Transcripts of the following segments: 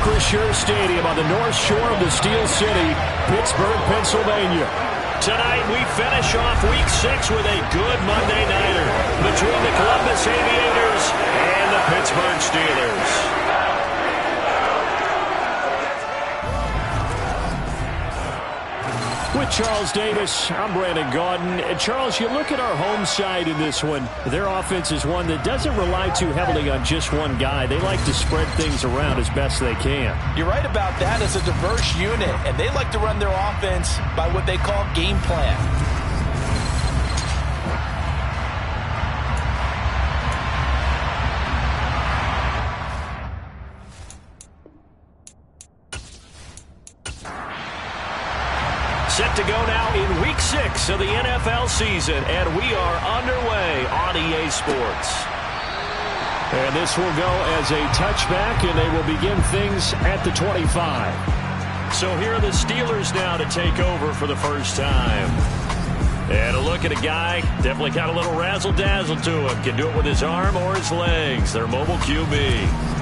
Acrisure Stadium on the north shore of the Steel City, Pittsburgh, Pennsylvania. Tonight we finish off Week 6 with a good Monday nighter between the Columbus Aviators and the Pittsburgh Steelers. With Charles Davis, I'm Brandon Gaudin. And Charles, you look at our home side in this one. Their offense is one that doesn't rely too heavily on just one guy. They like to spread things around as best they can. You're right about that. It's a diverse unit, and they like to run their offense by what they call game plan. Set to go now in Week 6 of the NFL season, and we are underway on EA Sports. And this will go as a touchback, and they will begin things at the 25. So here are the Steelers now to take over for the first time. And a look at a guy, definitely got a little razzle-dazzle to him. Can do it with his arm or his legs. Their mobile QB.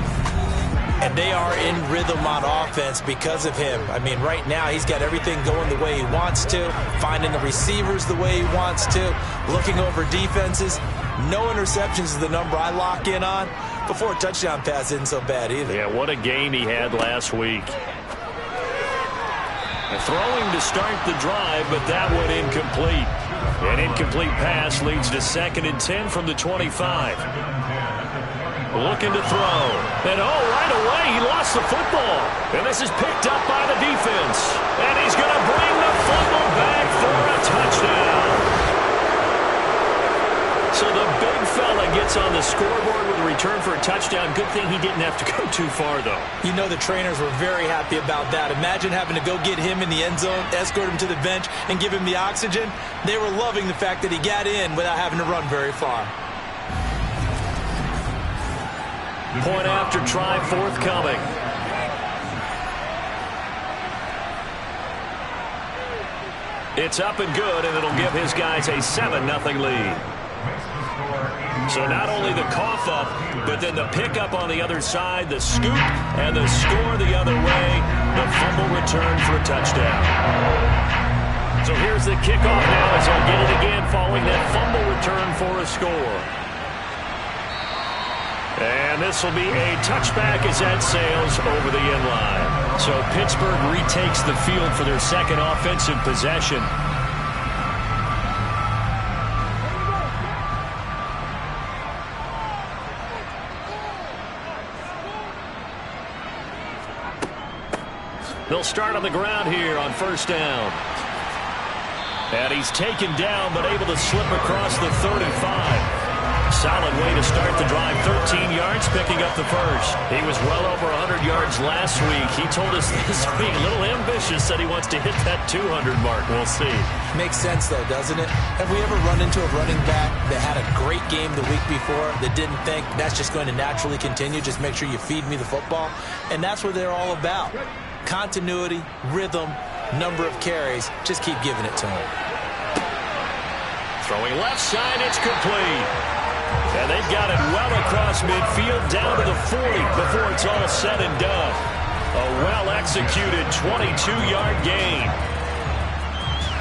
And they are in rhythm on offense because of him. I mean, right now he's got everything going the way he wants to, finding the receivers the way he wants to, looking over defenses. No interceptions is the number I lock in on. Before a touchdown pass isn't so bad either. Yeah, what a game he had last week. Throwing to start the drive, but that one incomplete. An incomplete pass leads to 2nd and 10 from the 25. Looking to throw. And right away he lost the football. And this is picked up by the defense. And he's going to bring the fumble back for a touchdown. So the big fella gets on the scoreboard with a return for a touchdown. Good thing he didn't have to go too far, though. You know the trainers were very happy about that. Imagine having to go get him in the end zone, escort him to the bench, and give him the oxygen. They were loving the fact that he got in without having to run very far. Point after try forthcoming. It's up and good, and it'll give his guys a 7-0 lead. So not only the cough up, but then the pickup on the other side, the scoop, and the score the other way, the fumble return for a touchdown. So here's the kickoff now as they'll get it again following that fumble return for a score. And this will be a touchback as that sails over the end line. So Pittsburgh retakes the field for their second offensive possession. They'll start on the ground here on first down. And he's taken down but able to slip across the 35. Solid way to start the drive. 13 yards, picking up the first. He was well over 100 yards last week. He told us this week, a little ambitious, said he wants to hit that 200 mark. We'll see. Makes sense, though, doesn't it? Have we ever run into a running back that had a great game the week before that didn't think that's just going to naturally continue? Just make sure you feed me the football. And that's what they're all about. Continuity, rhythm, number of carries. Just keep giving it to him. Throwing left side, it's complete. And they've got it well across midfield down to the 40 before it's all said and done. A well-executed 22-yard gain.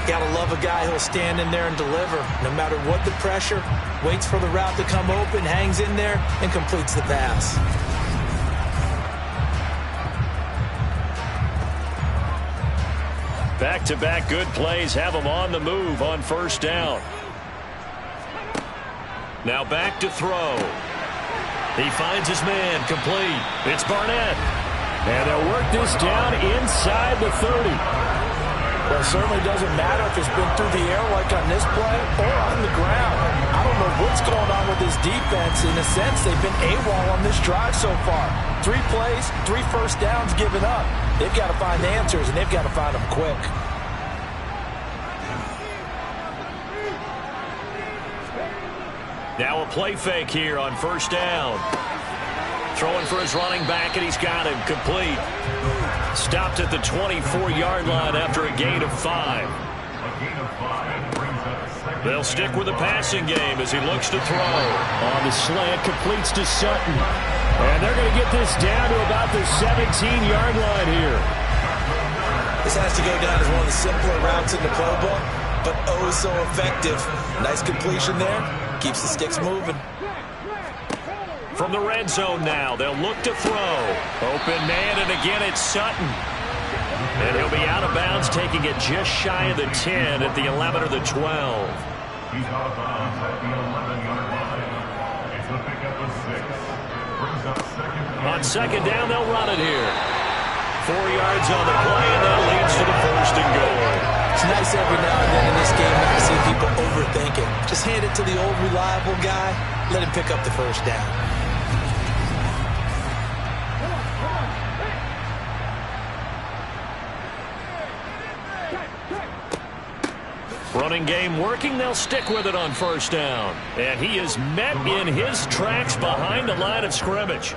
Gotta love a guy who'll stand in there and deliver. No matter what the pressure, waits for the route to come open, hangs in there, and completes the pass. Back-to-back good plays have them on the move on first down. Now back to throw. He finds his man, complete. It's Barnett. And they'll work this down inside the 30. Well, it certainly doesn't matter if it's been through the air like on this play or on the ground. I don't know what's going on with this defense. In a sense, they've been AWOL on this drive so far. 3 plays, 3 first downs given up. They've got to find answers, and they've got to find them quick. Now a play fake here on first down. Throwing for his running back, and he's got him complete. Stopped at the 24-yard line after a gain of 5. They'll stick with the passing game as he looks to throw. On the slant, completes to Sutton. And they're going to get this down to about the 17-yard line here. This has to go down as one of the simpler routes in the Pro Bowl, but oh so effective. Nice completion there. Keeps the sticks moving. From the red zone now, they'll look to throw. Open man, and again it's Sutton. And he'll be out of bounds, taking it just shy of the 10 at the 11 or the 12. He's out of bounds at the 11-yard line. It's a pickup of 6. Brings up second down. On second down, they'll run it here. 4 yards on the play, and that leads to the first and goal. It's nice every now and then in this game not to see people overthink it. Just hand it to the old reliable guy. Let him pick up the first down. Running game working. They'll stick with it on first down. And he is met in his tracks behind the line of scrimmage.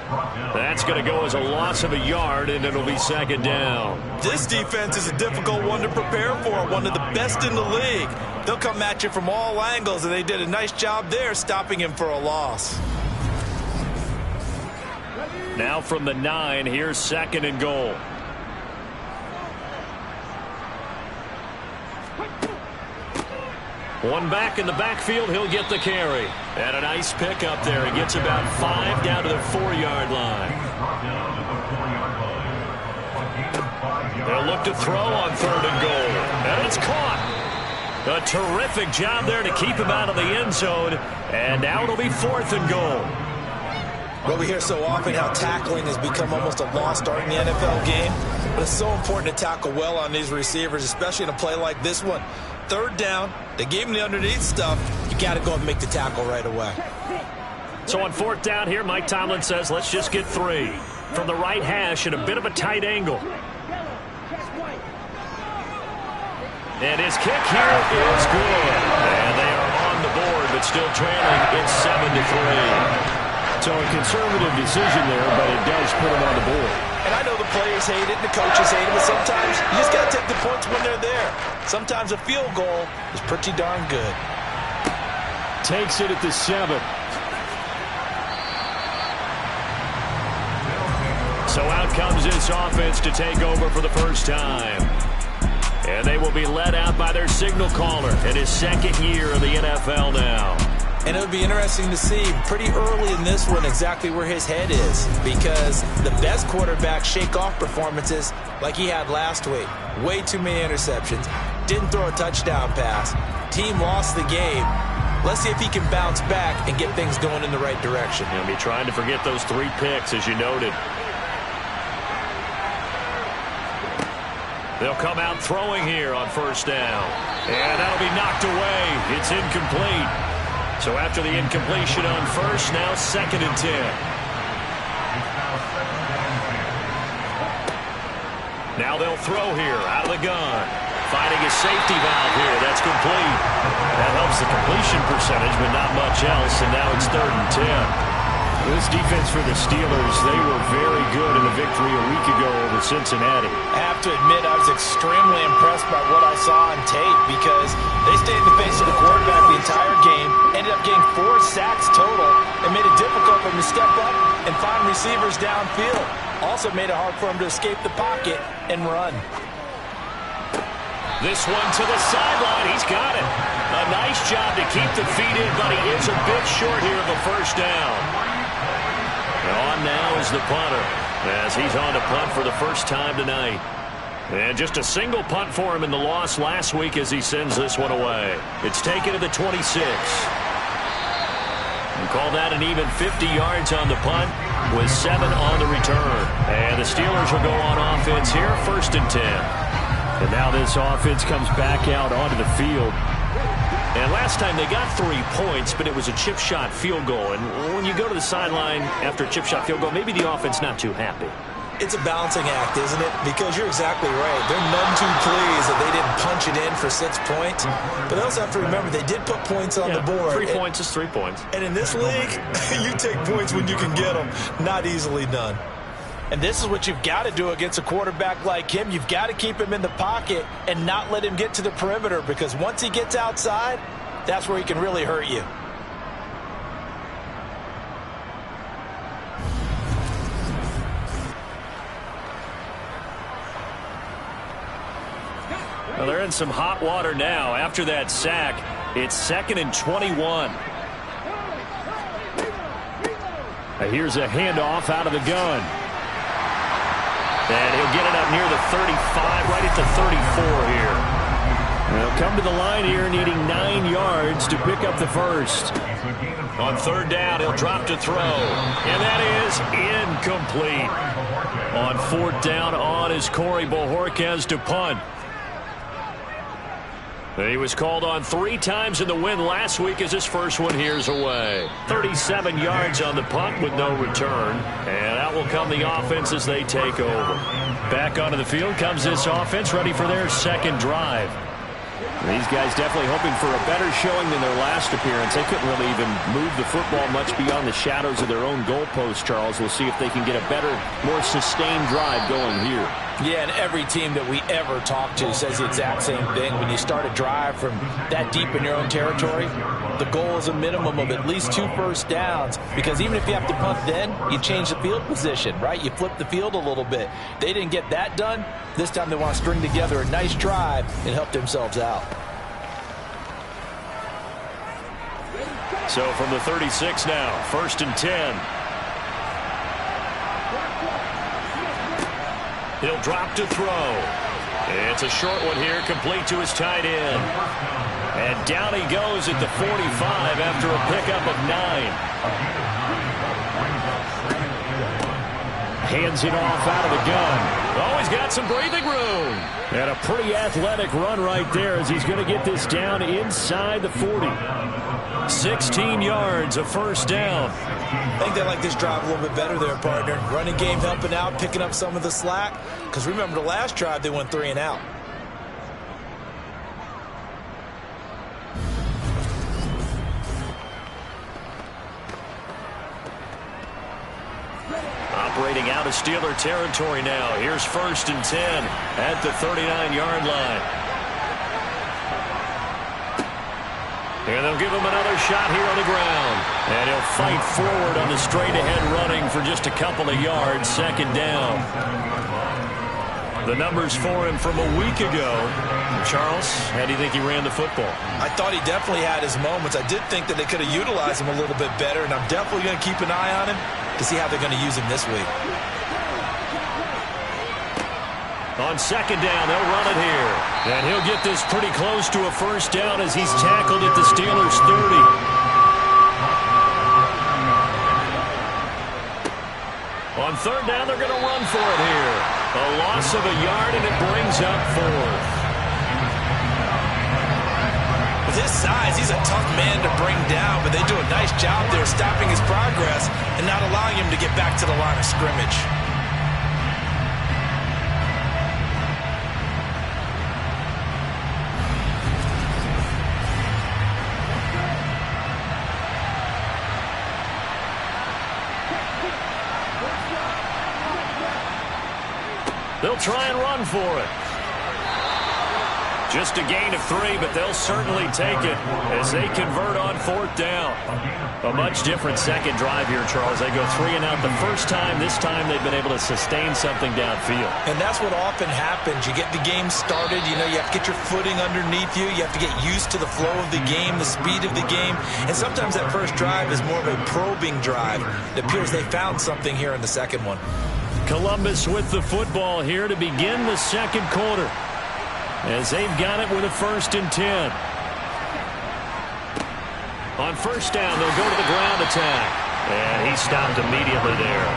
That's going to go as a loss of a yard, and it'll be second down. This defense is a difficult one to prepare for, one of the best in the league. They'll come at you from all angles, and they did a nice job there stopping him for a loss. Now from the 9, here's second and goal. One back in the backfield, he'll get the carry. And a nice pickup there. He gets about 5 down to the 4-yard line. They'll look to throw on third and goal. And it's caught. A terrific job there to keep him out of the end zone. And now it'll be fourth and goal. Well, we hear so often how tackling has become almost a lost art in the NFL game. But it's so important to tackle well on these receivers, especially in a play like this one. Third down, they gave him the underneath stuff. You got to go and make the tackle right away. So on fourth down here, Mike Tomlin says, let's just get 3. From the right hash at a bit of a tight angle. And his kick here is good. And they are on the board, but still trailing. It's 7-3. So a conservative decision there, but it does put him on the board. And I know the players hate it and the coaches hate it, but sometimes you just got to take the points when they're there. Sometimes a field goal is pretty darn good. Takes it at the 7. So out comes this offense to take over for the first time. And they will be led out by their signal caller in his second year of the NFL now. And it would be interesting to see pretty early in this one exactly where his head is, because the best quarterbacks shake off performances like he had last week. Way too many interceptions. Didn't throw a touchdown pass. Team lost the game. Let's see if he can bounce back and get things going in the right direction. He'll be trying to forget those 3 picks, as you noted. They'll come out throwing here on first down. And that'll be knocked away. It's incomplete. So after the incompletion on first, now second and 10. Now they'll throw here out of the gun. Finding a safety valve here. That's complete. That helps the completion percentage, but not much else. And now it's third and 10. This defense for the Steelers, they were very good in the victory a week ago over Cincinnati. I have to admit, I was extremely impressed by what I saw on tape, because they stayed in the face of the quarterback the entire game, ended up getting 4 sacks total, and made it difficult for him to step up and find receivers downfield. Also made it hard for him to escape the pocket and run. This one to the sideline. He's got it. A nice job to keep the feet in, but he is a bit short here of a first down. On now is the punter, as he's on to punt for the first time tonight. And just a single punt for him in the loss last week as he sends this one away. It's taken to the 26. And call that an even 50 yards on the punt with 7 on the return. And the Steelers will go on offense here, first and 10. And now this offense comes back out onto the field. And last time they got 3 points, but it was a chip shot field goal. And when you go to the sideline after a chip shot field goal, maybe the offense not too happy. It's a balancing act, isn't it? Because you're exactly right. They're none too pleased that they didn't punch it in for 6 points. But they also have to remember they did put points on the board. 3 points is 3 points. And in this league, you take points when you can get them. Not easily done. And this is what you've got to do against a quarterback like him. You've got to keep him in the pocket and not let him get to the perimeter, because once he gets outside, that's where he can really hurt you. Well, they're in some hot water now. After that sack, it's 2nd and 21. Here's a handoff out of the gun. And he'll get it up near the 35, right at the 34 here. They'll come to the line here needing 9 yards to pick up the first. On 3rd down, he'll drop to throw. And that is incomplete. On 4th down on is Corey Bojorquez to punt. He was called on 3 times in the win last week as his first one here's away. 37 yards on the punt with no return. And out will come the offense as they take over. Back onto the field comes this offense, ready for their second drive. These guys definitely hoping for a better showing than their last appearance. They couldn't really even move the football much beyond the shadows of their own goalpost, Charles. We'll see if they can get a better, more sustained drive going here. Yeah, and every team that we ever talk to says the exact same thing. When you start a drive from that deep in your own territory, the goal is a minimum of at least 2 first downs, because even if you have to punt then, you change the field position, right? You flip the field a little bit. They didn't get that done. This time they want to string together a nice drive and help themselves out. So from the 36 now, 1st and 10. He'll drop to throw. It's a short one here, complete to his tight end. And down he goes at the 45 after a pickup of 9. Hands it off out of the gun. Oh, he's got some breathing room. And a pretty athletic run right there as he's going to get this down inside the 40. 16 yards, a first down. I think they like this drive a little bit better there, partner. Running game helping out, picking up some of the slack. Because remember the last drive, they went 3 and out. Operating out of Steeler territory now. Here's 1st and 10 at the 39-yard line. And they'll give him another shot here on the ground. And he'll fight forward on the straight-ahead running for just a couple of yards. 2nd down. The numbers for him from a week ago. Charles, how do you think he ran the football? I thought he definitely had his moments. I did think that they could have utilized him a little bit better, and I'm definitely going to keep an eye on him to see how they're going to use him this week. On 2nd down, they'll run it here. And he'll get this pretty close to a first down as he's tackled at the Steelers' 30. On 3rd down, they're going to run for it here. A loss of a yard, and it brings up 4th. With his size, he's a tough man to bring down, but they do a nice job there stopping his progress and not allowing him to get back to the line of scrimmage. They'll try and run for it. Just a gain of 3, but they'll certainly take it as they convert on 4th down. A much different second drive here, Charles. They go 3 and out the first time. This time they've been able to sustain something downfield. And that's what often happens. You get the game started. You know, you have to get your footing underneath you. You have to get used to the flow of the game, the speed of the game. And sometimes that first drive is more of a probing drive. It appears they found something here in the second one. Columbus with the football here to begin the second quarter, as they've got it with a 1st and 10. On 1st down, they'll go to the ground attack. And he stopped immediately there.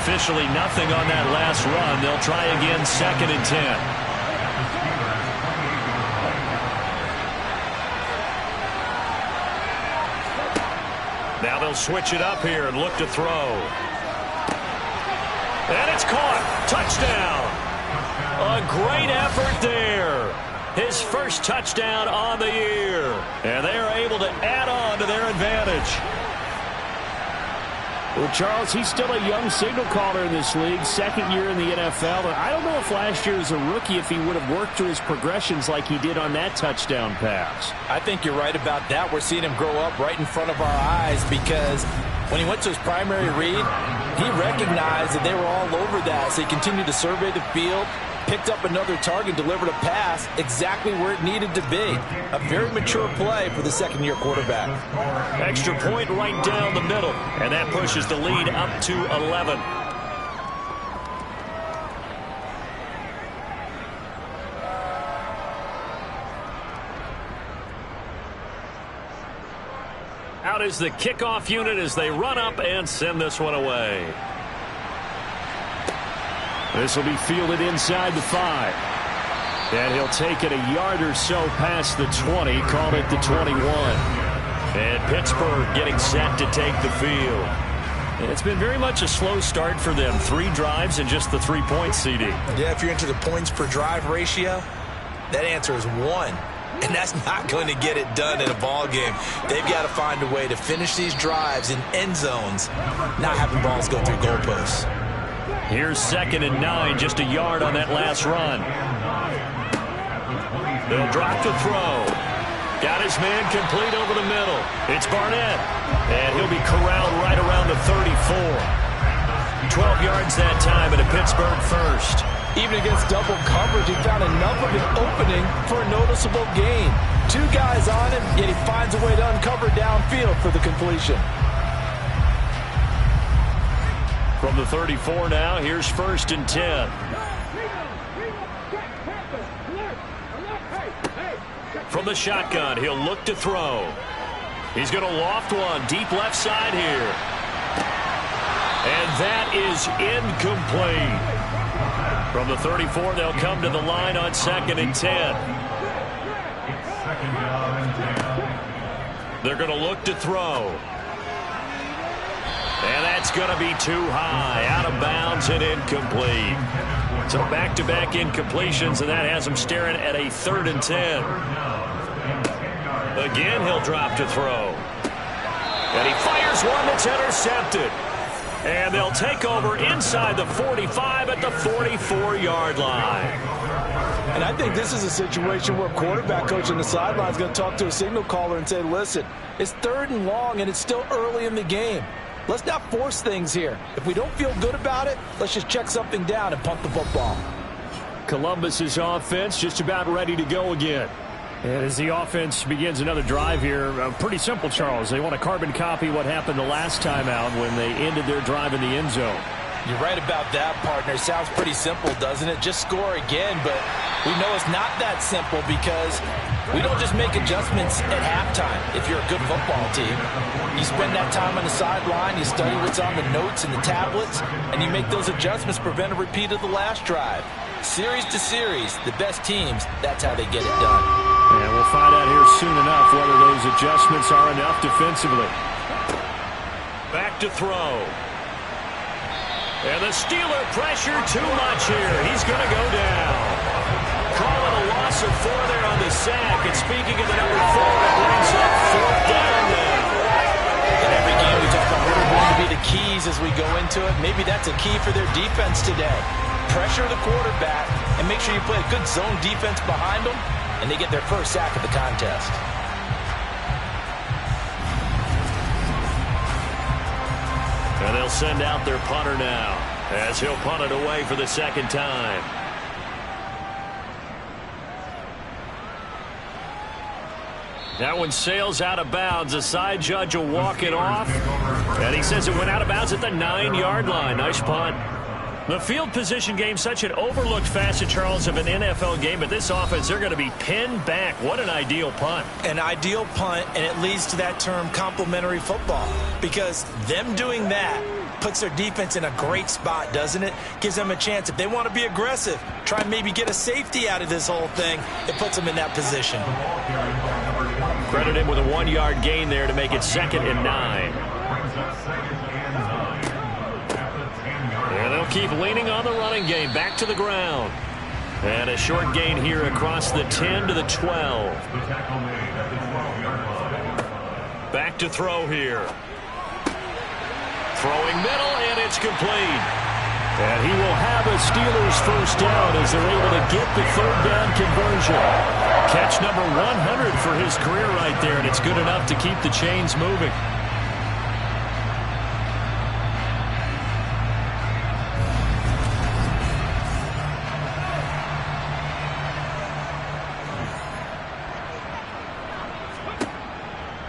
Officially nothing on that last run. They'll try again 2nd and 10. Now they'll switch it up here and look to throw. And it's caught. Touchdown. A great effort there. His first touchdown on the year. And they are able to add on to their advantage. Well, Charles, he's still a young signal caller in this league, 2nd year in the NFL. And I don't know if last year as a rookie if he would have worked through his progressions like he did on that touchdown pass. I think you're right about that. We're seeing him grow up right in front of our eyes, because when he went to his primary read, he recognized that they were all over that. So he continued to survey the field, picked up another target, delivered a pass exactly where it needed to be. A very mature play for the second-year quarterback. Extra point right down the middle, and that pushes the lead up to 11. Out is the kickoff unit as they run up and send this one away. This will be fielded inside the 5. And he'll take it a yard or so past the 20, called it the 21. And Pittsburgh getting set to take the field. It's been very much a slow start for them. 3 drives and just the 3 points, CD. Yeah, if you're into the points per drive ratio, that answer is 1. And that's not going to get it done in a ball game. They've got to find a way to finish these drives in end zones, not having balls go through goalposts. Here's 2nd and 9, just a yard on that last run. They'll drop to throw. Got his man complete over the middle. It's Barnett. And he'll be corralled right around the 34. 12 yards that time and a Pittsburgh first. Even against double coverage, he found enough of an opening for a noticeable gain. 2 guys on him, yet he finds a way to uncover downfield for the completion. From the 34 now, here's 1st and 10. From the shotgun, he'll look to throw. He's going to loft one deep left side here. And that is incomplete. From the 34, they'll come to the line on 2nd and 10. They're going to look to throw. And that's going to be too high, out of bounds and incomplete. So back-to-back incompletions, and that has him staring at a 3rd and 10. Again, he'll drop to throw. And he fires one that's intercepted. And they'll take over inside the 45 at the 44-yard line. And I think this is a situation where quarterback coach on the sideline is going to talk to a signal caller and say, listen, it's 3rd and long and it's still early in the game. Let's not force things here. If we don't feel good about it, let's just check something down and punt the football. Columbus's offense just about ready to go again. And as the offense begins another drive here, pretty simple, Charles. They want to carbon copy what happened the last time out when they ended their drive in the end zone. You're right about that, partner. Sounds pretty simple, doesn't it? Just score again, but we know it's not that simple because we don't just make adjustments at halftime. If you're a good football team, you spend that time on the sideline, you study what's on the notes and the tablets, and you make those adjustments, prevent a repeat of the last drive. Series to series, the best teams, that's how they get it done. And we'll find out here soon enough whether those adjustments are enough defensively. Back to throw. And the Steeler pressure too much here. He's going to go down. Call it a loss of 4 there on the sack. And speaking of the number 4, it brings up 4th down now. In every game we talk about what are going to be the keys as we go into it. Maybe that's a key for their defense today. Pressure the quarterback and make sure you play a good zone defense behind them, and they get their first sack of the contest. And they'll send out their punter now as he'll punt it away for the 2nd time. That one sails out of bounds. The side judge will walk it off. And he says it went out of bounds at the 9-yard line. Nice punt. The field position game, such an overlooked facet, Charles, of an NFL game. But this offense, they're going to be pinned back. What an ideal punt. An ideal punt, and it leads to that term complementary football. Because them doing that puts their defense in a great spot, doesn't it? Gives them a chance. If they want to be aggressive, try and maybe get a safety out of this whole thing, it puts them in that position. Credit him with a 1-yard gain there to make it 2nd and 9. And they'll keep leaning on the running game. Back to the ground. And a short gain here across the 10 to the 12. Back to throw here. Throwing middle, and it's complete. And he will have a Steelers first down as they're able to get the 3rd down conversion. Catch number 100 for his career right there, and it's good enough to keep the chains moving.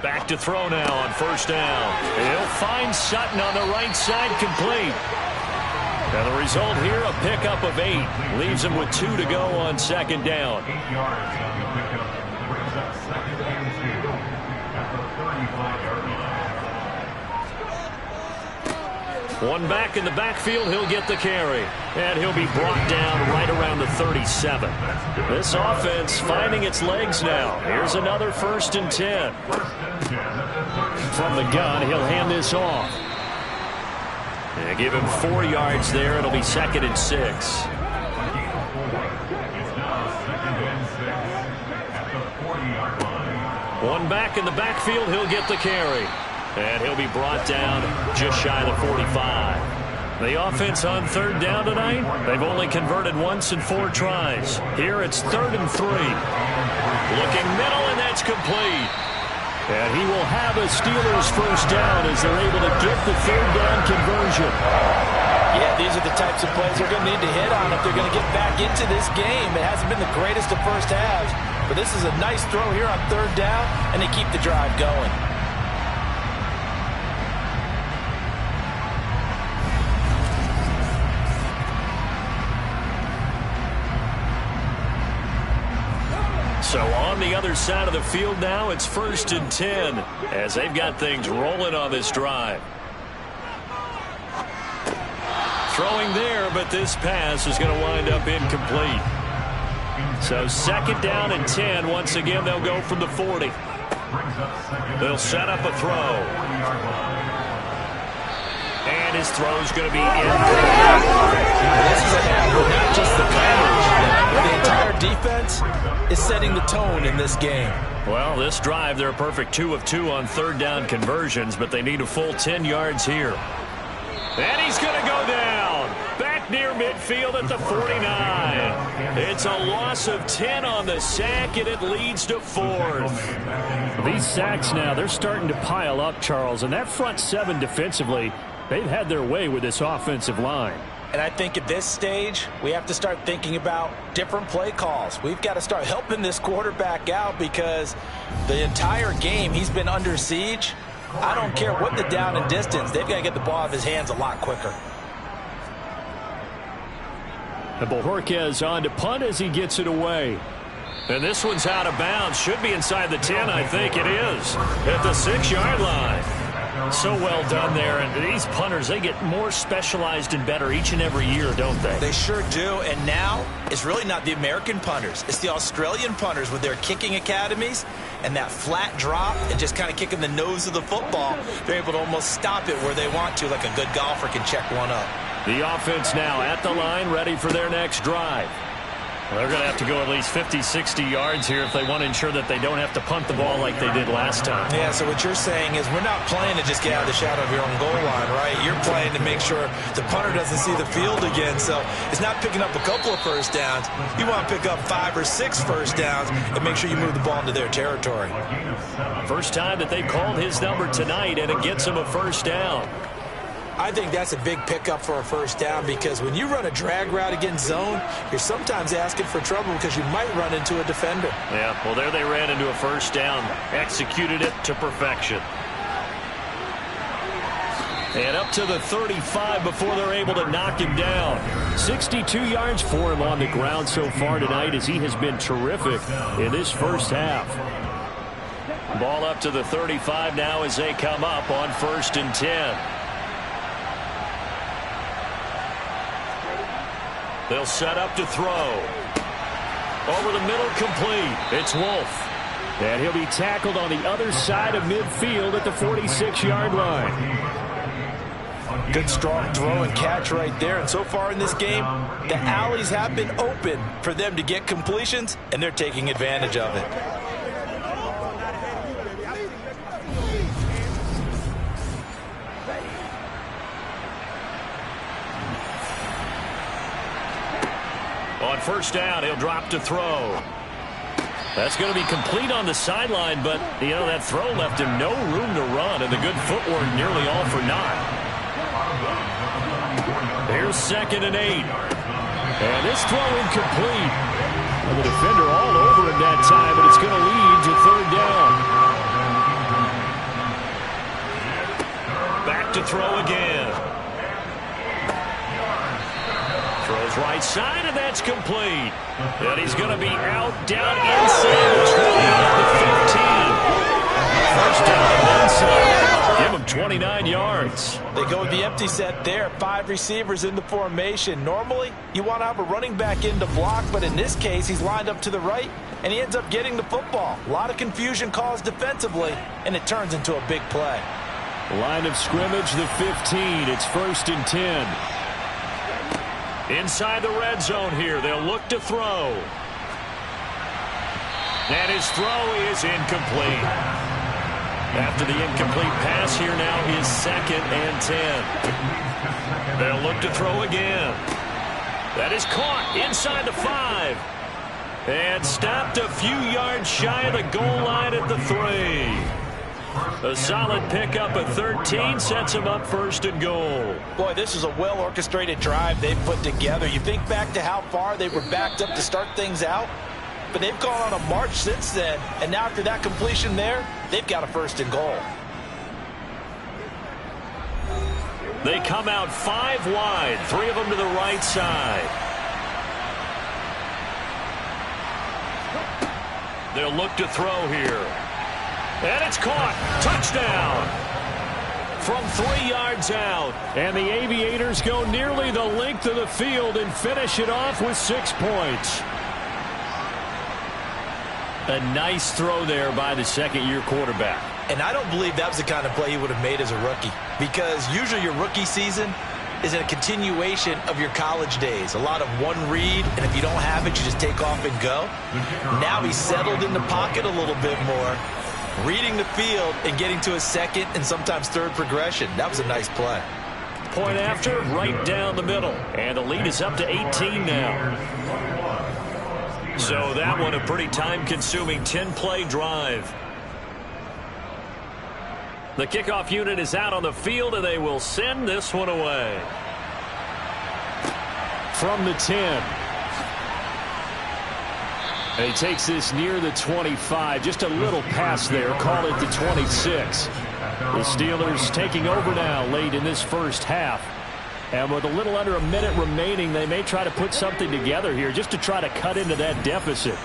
Back to throw now on first down. He'll find Sutton on the right side, complete. Now the result here, a pickup of 8. Leaves him with 2 to go on second down. 8 yards on the pickup. Brings up second and 2 at the 35-yard line. One back in the backfield, he'll get the carry. And he'll be brought down right around the 37. This offense finding its legs now. Here's another 1st and 10. From the gun, he'll hand this off. And give him 4 yards there. It'll be 2nd and 6. It's now 2nd and 6 at the 40-yard line. One back in the backfield, he'll get the carry. And he'll be brought down just shy of the 45. The offense on 3rd down tonight, they've only converted once in 4 tries. Here it's 3rd and 3. Looking middle, and that's complete. And he will have a Steelers first down as they're able to get the 3rd down conversion. Yeah, these are the types of plays they're going to need to hit on if they're going to get back into this game. It hasn't been the greatest of first halves, but this is a nice throw here on 3rd down, and they keep the drive going. So on the other side of the field now, it's 1st and 10 as they've got things rolling on this drive. Throwing there, but this pass is going to wind up incomplete. So 2nd down and 10. Once again, they'll go from the 40. They'll set up a throw. And his throw's going to be incomplete. This is not just the coverage. The entire defense is setting the tone in this game. Well, this drive, they're a perfect 2 of 2 on 3rd down conversions, but they need a full 10 yards here. And he's going to go down. Back near midfield at the 49. It's a loss of 10 on the sack, and it leads to 4th. These sacks now, they're starting to pile up, Charles, and that front 7 defensively, they've had their way with this offensive line. And I think at this stage, we have to start thinking about different play calls. We've got to start helping this quarterback out because the entire game he's been under siege. I don't care what the down and distance. They've got to get the ball out of his hands a lot quicker. And Bojorquez on to punt as he gets it away. And this one's out of bounds. Should be inside the 10, I think it is. At the 6-yard line. So well done there, and these punters, they get more specialized and better each and every year, don't they? They sure do, and now it's really not the American punters. It's the Australian punters with their kicking academies and that flat drop and just kind of kicking the nose of the football. They're able to almost stop it where they want to, like a good golfer can check one up. The offense now at the line, ready for their next drive. Well, they're going to have to go at least 50, 60 yards here if they want to ensure that they don't have to punt the ball like they did last time. Yeah, so what you're saying is we're not playing to just get out of the shadow of your own goal line, right? You're playing to make sure the punter doesn't see the field again. So it's not picking up a couple of first downs. You want to pick up 5 or 6 first downs and make sure you move the ball into their territory. First time that they've called his number tonight, and it gets him a first down. I think that's a big pickup for a first down because when you run a drag route against zone, you're sometimes asking for trouble because you might run into a defender. Yeah, well, there they ran into a first down, executed it to perfection. And up to the 35 before they're able to knock him down. 62 yards for him on the ground so far tonight as he has been terrific in this first half. Ball up to the 35 now as they come up on 1st and 10. They'll set up to throw. Over the middle, complete. It's Wolf. And he'll be tackled on the other side of midfield at the 46-yard line. Good strong throw and catch right there. And so far in this game, the alleys have been open for them to get completions, and they're taking advantage of it. On first down, he'll drop to throw. That's going to be complete on the sideline, but, you know, that throw left him no room to run, and the good footwork nearly all for naught. Here's 2nd and 8. And this throw incomplete. And the defender all over him that time, but it's going to lead to 3rd down. look to throw again. Throws right side, and that's complete. And he's going to be out down inside the 20 at the 15. First down and then some. Give him 29 yards. They go with the empty set there. 5 receivers in the formation. Normally, you want to have a running back in to block, but in this case, he's lined up to the right, and he ends up getting the football. A lot of confusion caused defensively, and it turns into a big play. Line of scrimmage, the 15. It's 1st and 10. Inside the red zone here, they'll look to throw. And his throw is incomplete. After the incomplete pass here now is 2nd and 10. They'll look to throw again. That is caught inside the 5. And stopped a few yards shy of the goal line at the 3. A solid pickup at 13 sets him up 1st and goal. Boy, this is a well-orchestrated drive they've put together. You think back to how far they were backed up to start things out, but they've gone on a march since then, and now after that completion there, they've got a 1st and goal. They come out 5 wide, 3 of them to the right side. They'll look to throw here. And it's caught. Touchdown. From 3 yards out. And the Aviators go nearly the length of the field and finish it off with 6 points. A nice throw there by the second-year quarterback. And I don't believe that was the kind of play he would have made as a rookie, because usually your rookie season is a continuation of your college days. A lot of one read, and if you don't have it, you just take off and go. Now he's settled in the pocket a little bit more, reading the field and getting to a 2nd and sometimes 3rd progression. That was a nice play. Point after, right down the middle. And the lead is up to 18 now. So that one a pretty time-consuming 10-play drive. The kickoff unit is out on the field, and they will send this one away. From the 10. And he takes this near the 25. Just a little pass there. Call it the 26. The Steelers taking over now late in this first half. And with a little under a minute remaining, they may try to put something together here just to try to cut into that deficit.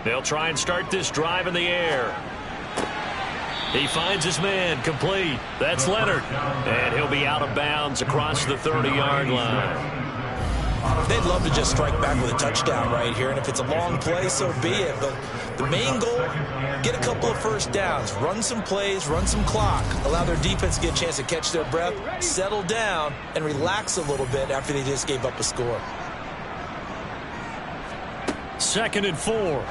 They'll try and start this drive in the air. He finds his man, complete. That's Leonard. And he'll be out of bounds across the 30-yard line. They'd love to just strike back with a touchdown right here, and if it's a long play, so be it. But the main goal, get a couple of first downs, run some plays, run some clock, allow their defense to get a chance to catch their breath, settle down, and relax a little bit after they just gave up a score. 2nd and 4.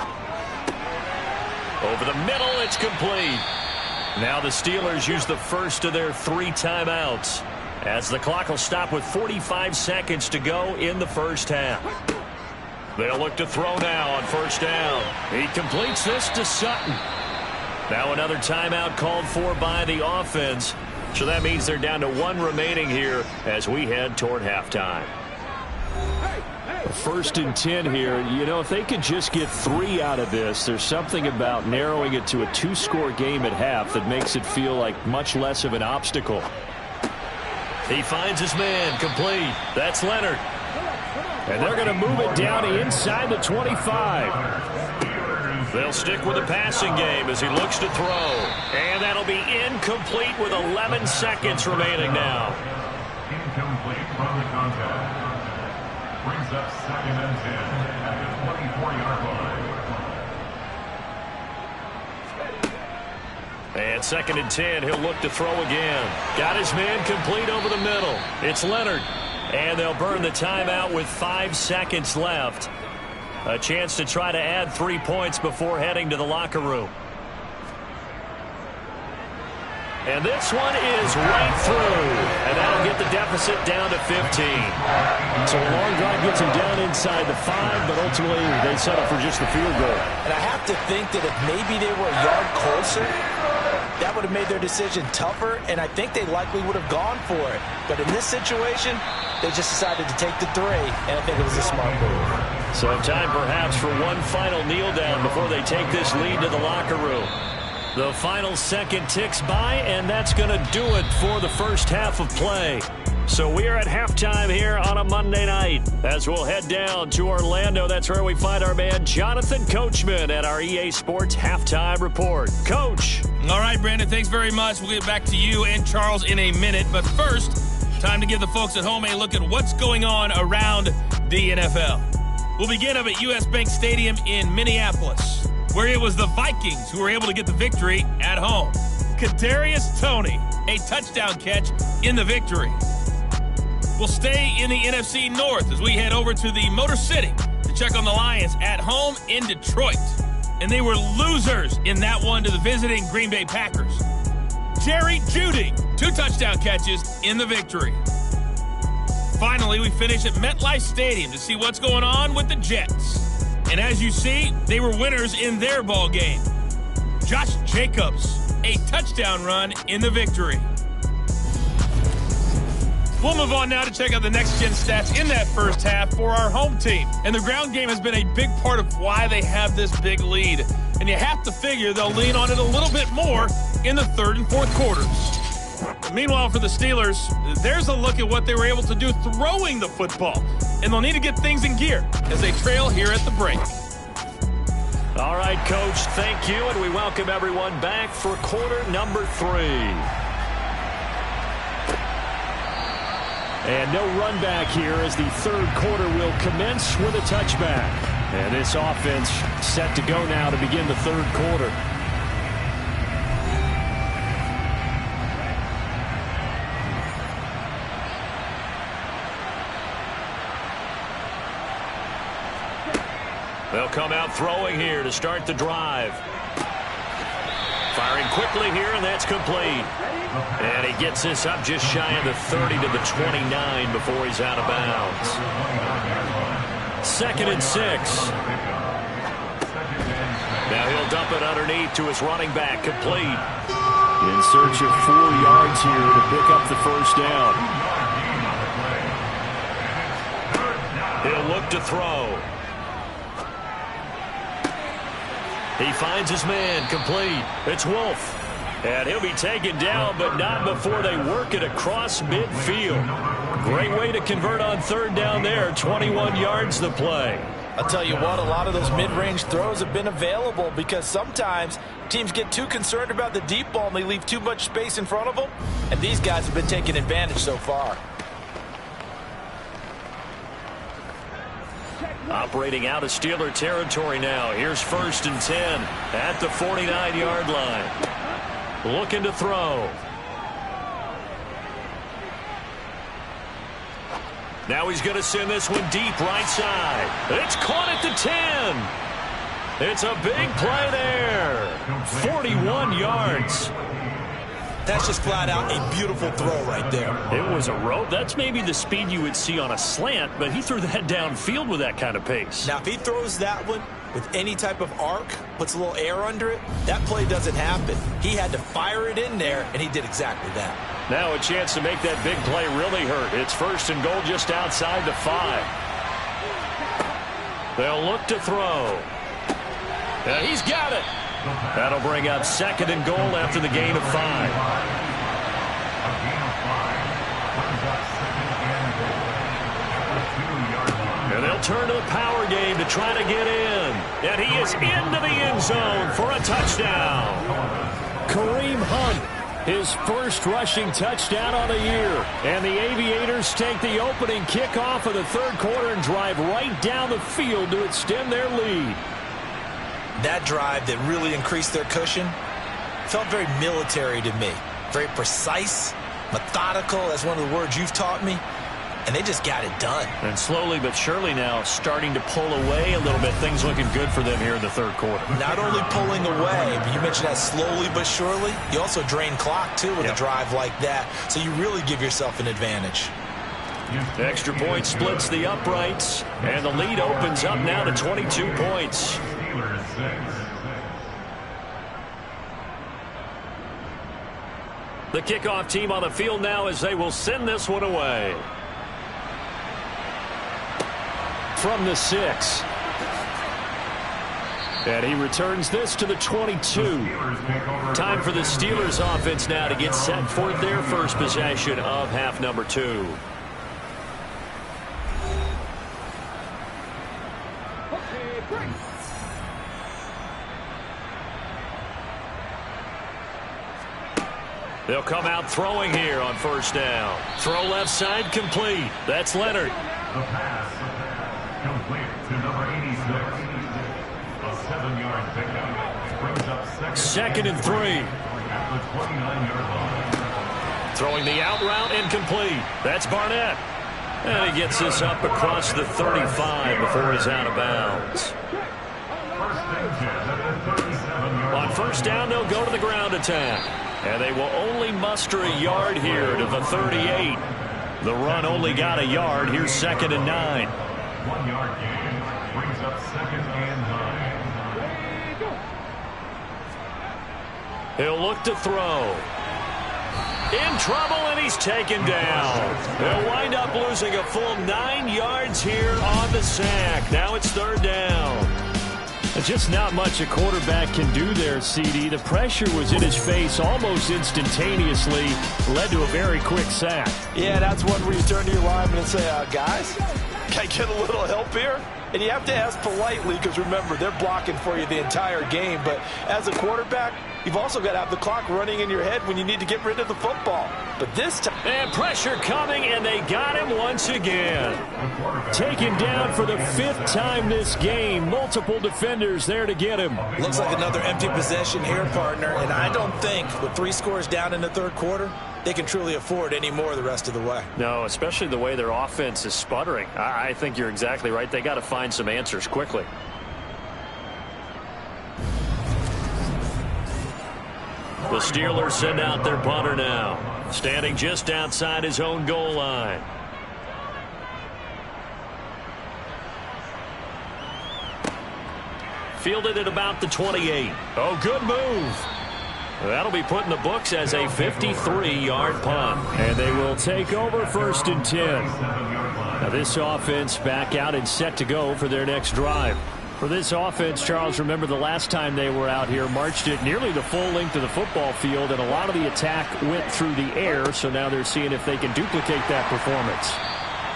Over the middle, it's complete. Now the Steelers use the first of their 3 timeouts, as the clock will stop with 45 seconds to go in the first half. They'll look to throw now on 1st down. He completes this to Sutton. Now another timeout called for by the offense. So that means they're down to 1 remaining here as we head toward halftime. 1st and 10 here. You know, if they could just get 3 out of this, there's something about narrowing it to a 2-score game at half that makes it feel like much less of an obstacle. He finds his man, complete. That's Leonard. And they're going to move it down inside the 25. They'll stick with the passing game as he looks to throw. And that'll be incomplete with 11 seconds remaining now. Incomplete from the contact. Brings up 2nd and 10 at the 24-yard line. And 2nd and 10, he'll look to throw again. Got his man complete over the middle. It's Leonard. And they'll burn the timeout with 5 seconds left. A chance to try to add 3 points before heading to the locker room. And this one is right through. And that'll get the deficit down to 15. So a long drive gets him down inside the 5, but ultimately they settle for just the field goal. And I have to think that if maybe they were a yard closer, that would have made their decision tougher, and I think they likely would have gone for it. But in this situation, they just decided to take the 3, and I think it was a smart move. So time perhaps for one final kneel down before they take this lead to the locker room. The final second ticks by, and that's going to do it for the first half of play. So we are at halftime here on a Monday night as we'll head down to Orlando. That's where we find our man Jonathan Coachman at our EA Sports Halftime Report. Coach. All right, Brandon, thanks very much. We'll get back to you and Charles in a minute. But first, time to give the folks at home a look at what's going on around the NFL. We'll begin up at US Bank Stadium in Minneapolis, where it was the Vikings who were able to get the victory at home. Kadarius Toney, a touchdown catch in the victory. We'll stay in the NFC North as we head over to the Motor City to check on the Lions at home in Detroit. And they were losers in that one to the visiting Green Bay Packers. Jerry Jeudy, 2 touchdown catches in the victory. Finally, we finish at MetLife Stadium to see what's going on with the Jets. And as you see, they were winners in their ball game. Josh Jacobs, a touchdown run in the victory. We'll move on now to check out the next-gen stats in that first half for our home team. And the ground game has been a big part of why they have this big lead. And you have to figure they'll lean on it a little bit more in the third and fourth quarters. Meanwhile, for the Steelers, there's a look at what they were able to do throwing the football. And they'll need to get things in gear as they trail here at the break. All right, Coach, thank you. And we welcome everyone back for quarter number 3. And no run back here as the third quarter will commence with a touchback. And this offense set to go now to begin the third quarter. They'll come out throwing here to start the drive. Firing quickly here, and that's complete. And he gets this up just shy of the 30 to the 29 before he's out of bounds. 2nd and 6. Now he'll dump it underneath to his running back, complete. In search of 4 yards here to pick up the first down. He'll look to throw. He finds his man, complete. It's Wolf. And he'll be taken down, but not before they work it across midfield. Great way to convert on third down there. 21 yards the play. I'll tell you what, a lot of those mid-range throws have been available because sometimes teams get too concerned about the deep ball and they leave too much space in front of them. And these guys have been taking advantage so far. Operating out of Steeler territory now. Here's 1st and 10 at the 49-yard line. Looking to throw. Now he's going to send this one deep right side. It's caught at the 10. It's a big play there. 41 yards. That's just flat out a beautiful throw right there. It was a rope. That's maybe the speed you would see on a slant, but he threw that downfield with that kind of pace. Now, if he throws that one with any type of arc, puts a little air under it, that play doesn't happen. He had to fire it in there, and he did exactly that. Now a chance to make that big play really hurt. It's 1st and goal just outside the 5. They'll look to throw. And he's got it. That'll bring up 2nd and goal after the gain of 5. And they'll turn to the power game to try to get in. And he is into the end zone for a touchdown. Kareem Hunt, his first rushing touchdown on the year. And the Aviators take the opening kickoff of the third quarter and drive right down the field to extend their lead. That drive that really increased their cushion felt very military to me. Very precise, methodical, that's one of the words you've taught me. And they just got it done. And slowly but surely now starting to pull away a little bit. Things looking good for them here in the third quarter. Not only pulling away, but you mentioned that slowly but surely. You also drain clock, too, with a drive like that. So you really give yourself an advantage. The extra point splits the uprights. And the lead opens up now to 22 points. The kickoff team on the field now as they will send this one away. from the 6. And he returns this to the 22. Time for the Steelers offense now to get set for their first possession of half number 2. They'll come out throwing here on first down. Throw left side complete. That's Leonard. The pass complete to number 86. A 7-yard pickup brings up second and 3. At the 29-yard line. Throwing the out route incomplete. That's Barnett. And he gets this up across the 35 before he's out of bounds. On first down, they'll go to the ground attack. And they will only muster a yard here to the 38. The run only got a yard. Here's second and 9. 1 yard gain brings up second and 9. He'll look to throw. In trouble, and he's taken down. They'll wind up losing a full 9 yards here on the sack. Now it's third down. Just not much a quarterback can do there, CD. The pressure was in his face almost instantaneously, led to a very quick sack. Yeah, that's one where you turn to your lineman and say, guys, can I get a little help here? And you have to ask politely because, remember, they're blocking for you the entire game. But as a quarterback, you've also got to have the clock running in your head when you need to get rid of the football. But this time... And pressure coming, and they got him once again. Taken down for the 5th time this game. Multiple defenders there to get him. Looks like another empty possession here, partner. And I don't think with 3 scores down in the third quarter, they can truly afford any more the rest of the way. No, especially the way their offense is sputtering. I think you're exactly right. They got to find some answers quickly. The Steelers send out their punter now, standing just outside his own goal line. Fielded at about the 28. Oh, good move. That'll be put in the books as a 53-yard punt. And they will take over first and 10. Now this offense back out and set to go for their next drive. For this offense, Charles, remember the last time they were out here, marched it nearly the full length of the football field, and a lot of the attack went through the air, so now they're seeing if they can duplicate that performance.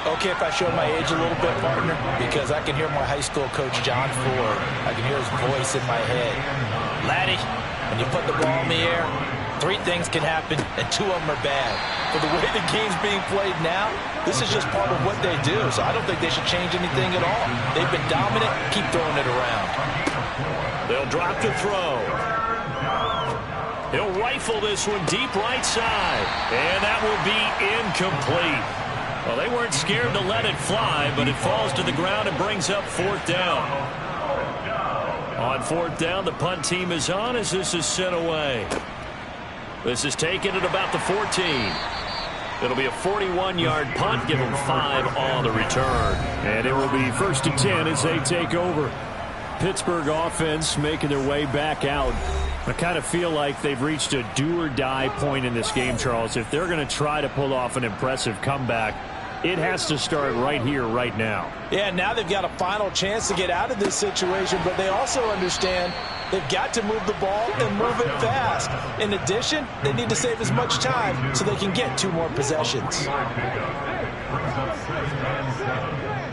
Okay, if I show my age a little bit, partner, because I can hear my high school coach, John Ford. I can hear his voice in my head. Laddie, when you put the ball in the air, 3 things can happen, and 2 of them are bad. For the way the game's being played now, this is just part of what they do, so I don't think they should change anything at all. They've been dominant. Keep throwing it around. They'll drop to throw. He'll rifle this one deep right side, and that will be incomplete. Well, they weren't scared to let it fly, but it falls to the ground and brings up 4th down. On 4th down, the punt team is on as this is sent away. This is taken at about the 14. It'll be a 41-yard punt. Give them 5 on the return. And it will be first and 10 as they take over. Pittsburgh offense making their way back out. I kind of feel like they've reached a do-or-die point in this game, Charles. If they're going to try to pull off an impressive comeback, it has to start right here, right now. Yeah, now they've got a final chance to get out of this situation, but they also understand they've got to move the ball and move it fast. In addition, they need to save as much time so they can get 2 more possessions.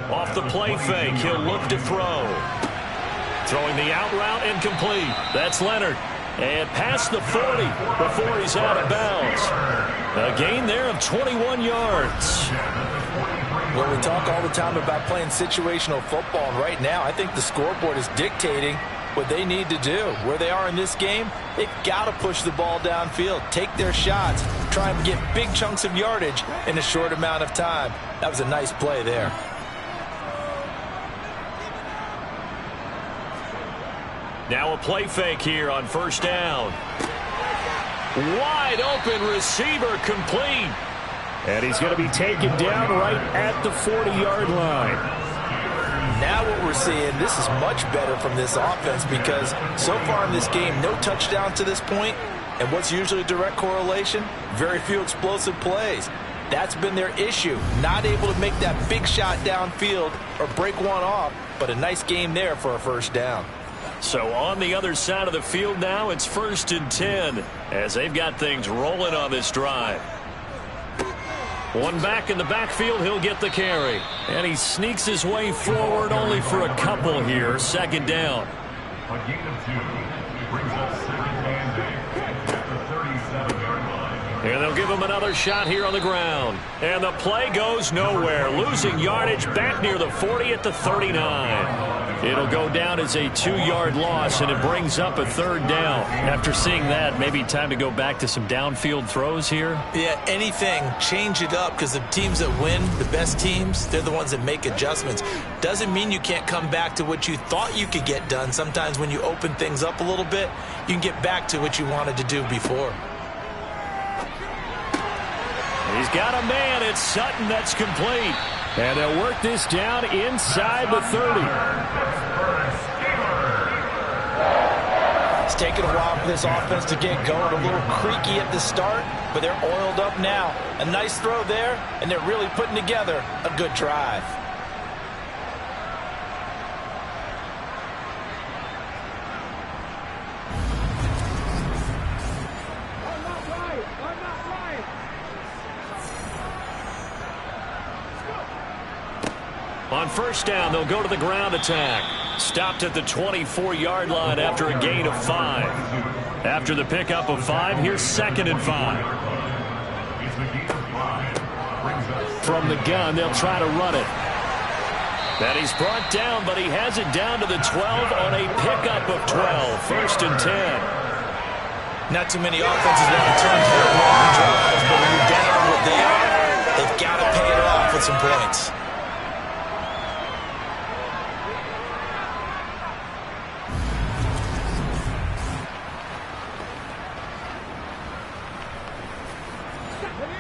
Off the play fake, he'll look to throw. Throwing the out route incomplete. That's Leonard. And past the 40 before he's out of bounds. A gain there of 21 yards. Well, we talk all the time about playing situational football, and right now I think the scoreboard is dictating what they need to do. Where they are in this game, they've got to push the ball downfield, take their shots, try and get big chunks of yardage in a short amount of time. That was a nice play there. Now a play fake here on first down. Wide open receiver complete. And he's going to be taken down right at the 40-yard line. Now what we're seeing, this is much better from this offense because so far in this game, no touchdown to this point. And what's usually a direct correlation? Very few explosive plays. That's been their issue. Not able to make that big shot downfield or break one off, but a nice game there for a first down. So on the other side of the field now, it's 1st and 10 as they've got things rolling on this drive. One back in the backfield, he'll get the carry. And he sneaks his way forward only for a couple here. 2nd down. A gain of 2 brings up 2nd and 8 at the 37-yard line. And they'll give him another shot here on the ground. And the play goes nowhere. Losing yardage back near the 40 at the 39. It'll go down as a 2-yard loss, and it brings up a 3rd down. After seeing that, maybe time to go back to some downfield throws here. Yeah, anything. Change it up, because the teams that win, the best teams, they're the ones that make adjustments. Doesn't mean you can't come back to what you thought you could get done. Sometimes when you open things up a little bit, you can get back to what you wanted to do before. He's got a man. It's Sutton. That's complete. And they'll work this down inside the 30. It's taken a while for this offense to get going. A little creaky at the start, but they're oiled up now. A nice throw there, and they're really putting together a good drive. On 1st down, they'll go to the ground attack. Stopped at the 24-yard line after a gain of 5. After the pickup of 5, here's 2nd and 5. From the gun, they'll try to run it. And he's brought down, but he has it down to the 12 on a pickup of 12. 1st and 10. Not too many offenses want to turn for long drives, but when you're down what they are, they've got to pay it off with some points.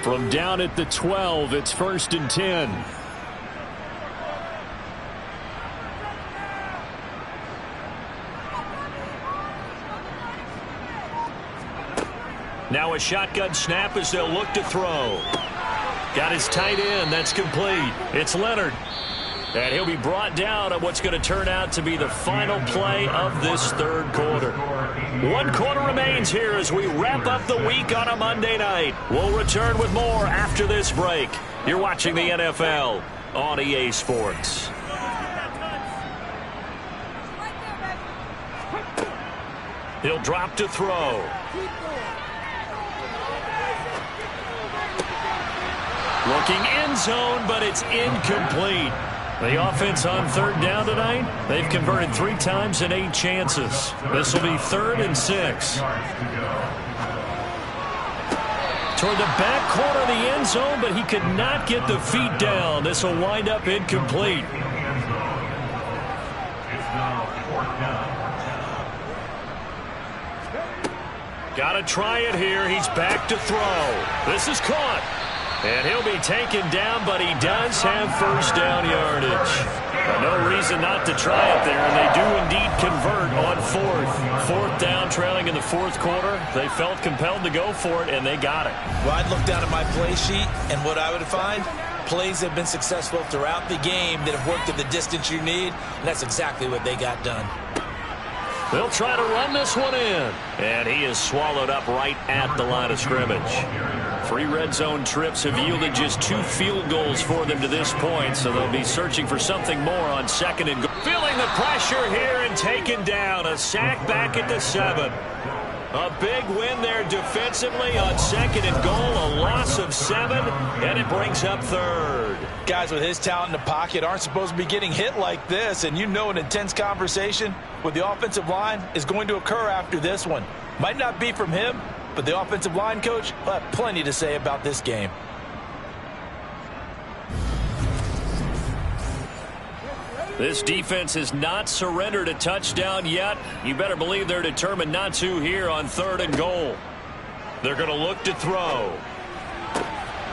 From down at the 12, it's 1st and 10. Now a shotgun snap as they'll look to throw. Got his tight end. That's complete. It's Leonard. And he'll be brought down at what's going to turn out to be the final play of this 3rd quarter. 1 quarter remains here as we wrap up the week on a Monday night. We'll return with more after this break. You're watching the NFL on EA Sports. He'll drop to throw. Looking end zone, but it's incomplete. The offense on 3rd down tonight, they've converted 3 times in 8 chances. This will be 3rd and 6. Toward the back corner of the end zone, but he could not get the feet down. This will wind up incomplete. Got to try it here. He's back to throw. This is caught. And he'll be taken down, but he does have 1st down yardage. No reason not to try it there, and they do indeed convert on 4th. 4th down, trailing in the 4th quarter. They felt compelled to go for it, and they got it. Well, I'd look down at my play sheet, and what I would find, plays have been successful throughout the game that have worked at the distance you need, and that's exactly what they got done. They'll try to run this one in. And he is swallowed up right at the line of scrimmage. 3 red zone trips have yielded just 2 field goals for them to this point, so they'll be searching for something more on 2nd and goal. Feeling the pressure here and taken down. A sack back at the 7. A big win there defensively on 2nd and goal. A loss of 7, and it brings up 3rd. Guys with his talent in the pocket aren't supposed to be getting hit like this, and you know an intense conversation with the offensive line is going to occur after this one. Might not be from him, but the offensive line coach will have plenty to say about this game. This defense has not surrendered a touchdown yet. You better believe they're determined not to here on 3rd and goal. They're going to look to throw.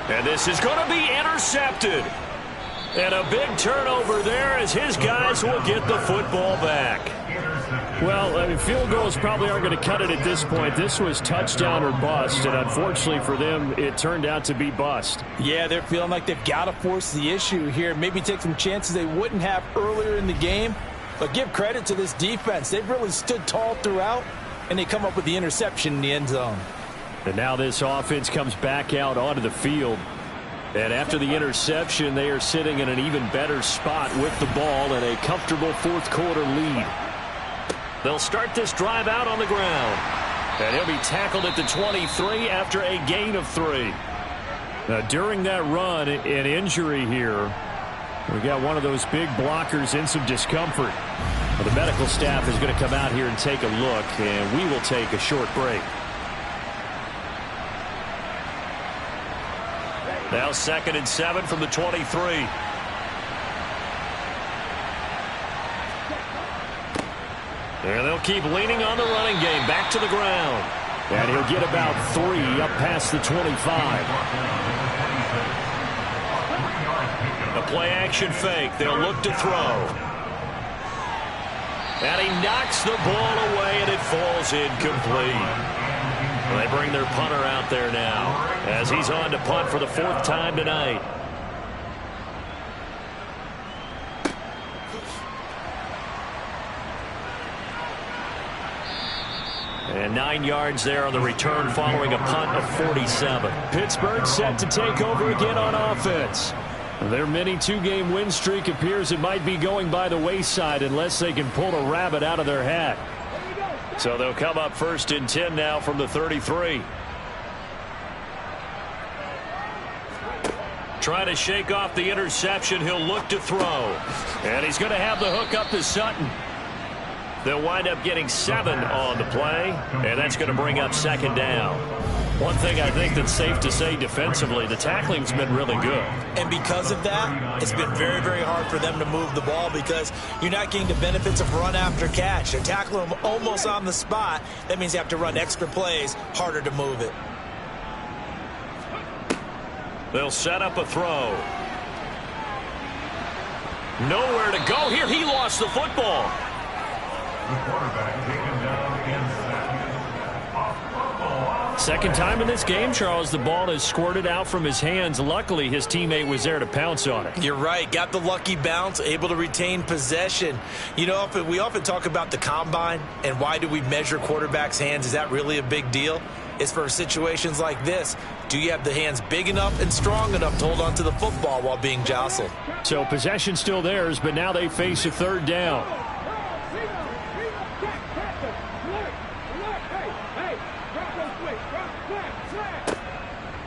And this is going to be intercepted. And a big turnover there as his guys will get the football back. Well, I mean, field goals probably aren't going to cut it at this point. This was touchdown or bust, and unfortunately for them, it turned out to be bust. Yeah, they're feeling like they've got to force the issue here. Maybe take some chances they wouldn't have earlier in the game. But give credit to this defense. They've really stood tall throughout, and they come up with the interception in the end zone. And now this offense comes back out onto the field. And after the interception, they are sitting in an even better spot with the ball and a comfortable fourth quarter lead. They'll start this drive out on the ground. And he'll be tackled at the 23 after a gain of 3. Now, during that run, an injury here. We got one of those big blockers in some discomfort. Well, the medical staff is going to come out here and take a look, and we will take a short break. Now 2nd and 7 from the 23. And they'll keep leaning on the running game. Back to the ground. And he'll get about 3 up past the 25. A play-action fake. They'll look to throw. And he knocks the ball away, and it falls incomplete. They bring their punter out there now as he's on to punt for the 4th time tonight. And 9 yards there on the return following a punt of 47. Pittsburgh set to take over again on offense. Their mini 2-game win streak appears it might be going by the wayside unless they can pull a rabbit out of their hat. So they'll come up 1st and 10 now from the 33. Trying to shake off the interception. He'll look to throw. And he's going to have the hook up to Sutton. They'll wind up getting 7 on the play, and that's going to bring up 2nd down. One thing I think that's safe to say defensively, the tackling's been really good. And because of that, it's been very, very hard for them to move the ball because you're not getting the benefits of run after catch. They're tackling them almost on the spot. That means you have to run extra plays, harder to move it. They'll set up a throw. Nowhere to go here. He lost the football. The quarterback taken down in 2nd time in this game, Charles, the ball has squirted out from his hands. Luckily, his teammate was there to pounce on it. You're right. Got the lucky bounce, able to retain possession. You know, we often talk about the combine and why do we measure quarterbacks' hands? Is that really a big deal? It's for situations like this. Do you have the hands big enough and strong enough to hold on to the football while being jostled? So possession still theirs, but now they face a 3rd down.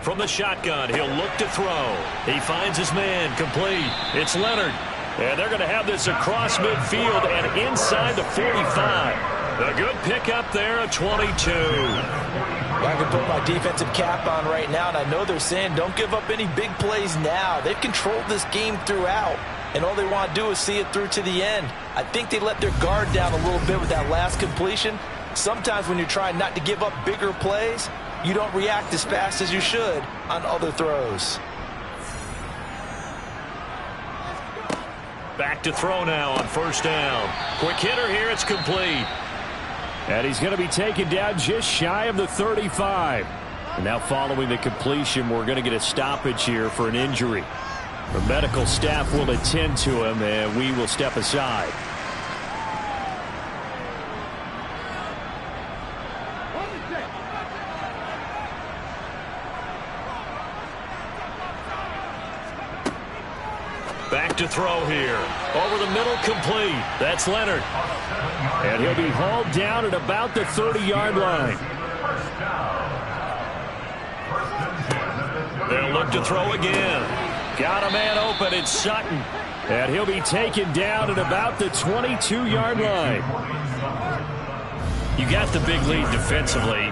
From the shotgun, he'll look to throw. He finds his man, complete. It's Leonard. And they're going to have this across midfield and inside the 45. A good pickup there, a 22. I can put my defensive cap on right now, and I know they're saying don't give up any big plays now. They've controlled this game throughout, and all they want to do is see it through to the end. I think they let their guard down a little bit with that last completion. Sometimes when you're trying not to give up bigger plays, you don't react as fast as you should on other throws. Back to throw now on 1st down. Quick hitter here, it's complete. And he's going to be taken down just shy of the 35. And now following the completion, we're going to get a stoppage here for an injury. The medical staff will attend to him, and we will step aside. Back to throw here. Over the middle, complete. That's Leonard. And he'll be hauled down at about the 30-yard line. They'll look to throw again. Got a man open. It's Sutton. And he'll be taken down at about the 22-yard line. You got the big lead defensively.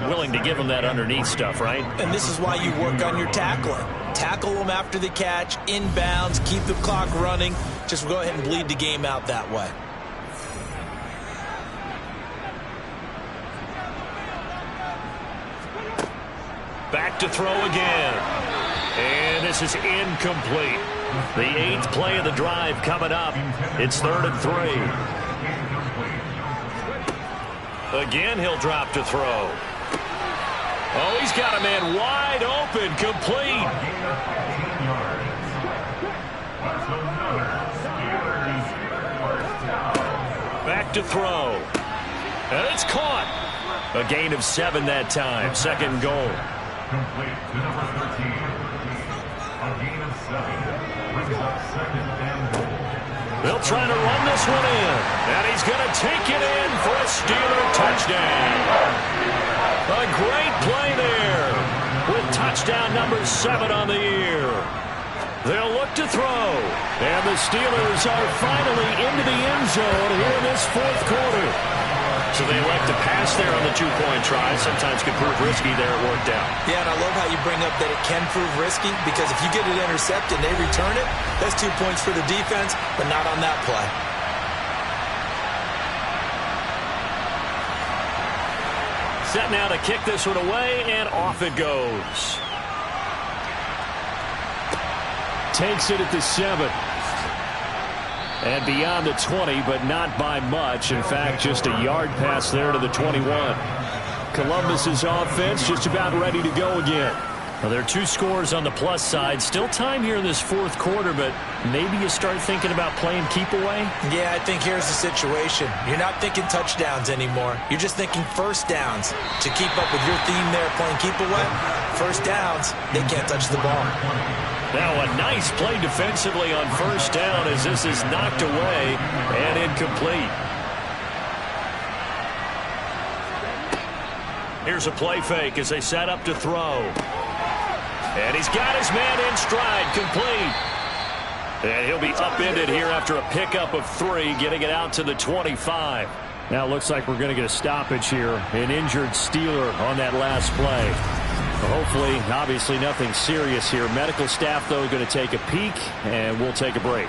Willing to give them that underneath stuff, right? And this is why you work on your tackling. Tackle them after the catch, inbounds, keep the clock running. Just go ahead and bleed the game out that way. Back to throw again. And this is incomplete. The 8th play of the drive coming up. It's 3rd and 3. Again, he'll drop to throw. Oh, he's got a man wide open, complete. Back to throw. And it's caught. A gain of 7 that time. Second goal. Complete to number 13. A gain of 7. Brings up second and goal. They'll try to run this one in. And he's going to take it in for a Steeler touchdown. A great play there with touchdown number 7 on the year. They'll look to throw. And the Steelers are finally into the end zone here in this fourth quarter. So they elect to pass there on the two-point try. Sometimes can prove risky there. It worked out. Yeah, and I love how you bring up that it can prove risky, because if you get it intercepted and they return it, that's 2 points for the defense, but not on that play. Set now to kick this one away, and off it goes. Takes it at the 7. And beyond the 20, but not by much. In fact, just a yard pass there to the 21. Columbus's offense just about ready to go again. Well, there are 2 scores on the plus side. Still time here in this fourth quarter, but maybe you start thinking about playing keep away? Yeah, I think here's the situation. You're not thinking touchdowns anymore. You're just thinking first downs. To keep up with your theme there, playing keep away, first downs, they can't touch the ball. Now a nice play defensively on first down as this is knocked away and incomplete. Here's a play fake as they set up to throw. And he's got his man in stride, complete. And he'll be upended here after a pickup of 3, getting it out to the 25. Now it looks like we're going to get a stoppage here. An injured Steeler on that last play. Hopefully, obviously nothing serious here. Medical staff, though, going to take a peek, and we'll take a break.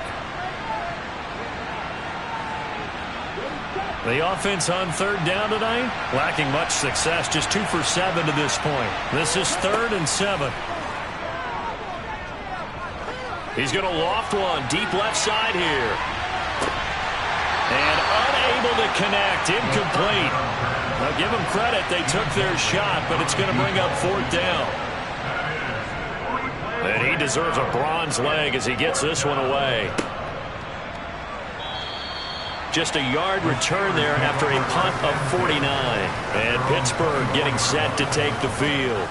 The offense on third down tonight, lacking much success, just 2 for 7 to this point. This is 3rd and 7. He's going to loft one, deep left side here. And unable to connect, incomplete. Now give them credit, they took their shot, but it's going to bring up 4th down. And he deserves a bronze leg as he gets this one away. Just a yard return there after a punt of 49. And Pittsburgh getting set to take the field.